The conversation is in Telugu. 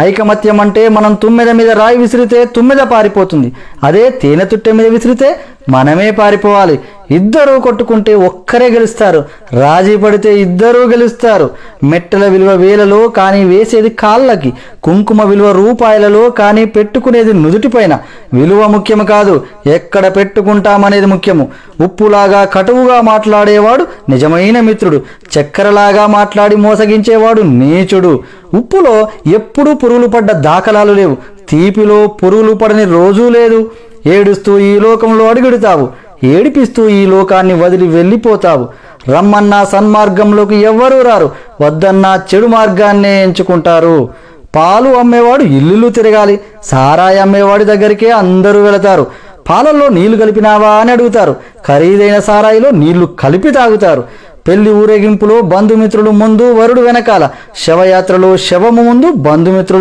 ఐకమత్యం అంటే మనం తుమ్మెద మీద రాయి విసిరితే తుమ్మెద పారిపోతుంది, అదే తేనె తుట్టె మీద విసిరితే మనమే పారిపోవాలి. ఇద్దరూ కొట్టుకుంటే ఒక్కరే గెలుస్తారు, రాజీ పడితే ఇద్దరూ గెలుస్తారు. మెట్టల విలువ వేలలో కానీ వేసేది కాళ్ళకి, కుంకుమ విలువ రూపాయలలో కానీ పెట్టుకునేది నుదుటిపైన. విలువ ముఖ్యం కాదు, ఎక్కడ పెట్టుకుంటామనేది ముఖ్యము. ఉప్పులాగా కటువుగా మాట్లాడేవాడు నిజమైన మిత్రుడు, చక్కెరలాగా మాట్లాడి మోసగించేవాడు నీచుడు. ఉప్పులో ఎప్పుడూ పురుగులు పడ్డ దాఖలాలు లేవు, తీపిలో పురుగులు పడని రోజూ లేదు. ఏడుస్తూ ఈ లోకంలో అడుగెడుతావు, ఏడిపిస్తూ ఈ లోకాన్ని వదిలి వెళ్ళిపోతావు. రమ్మన్నా సన్మార్గంలోకి ఎవ్వరూ రారు, వద్దన్నా చెడు మార్గాన్నే ఎంచుకుంటారు. పాలు అమ్మేవాడు ఇల్లు తిరగాలి, సారాయి అమ్మేవాడి దగ్గరికే అందరూ వెళతారు. పాలల్లో నీళ్లు కలిపినావా అని అడుగుతారు, ఖరీదైన సారాయిలో నీళ్లు కలిపి తాగుతారు. పెళ్లి ఊరేగింపులో బంధుమిత్రులు ముందు, వరుడు వెనకాల. శవయాత్రలో శవము ముందు, బంధుమిత్రులు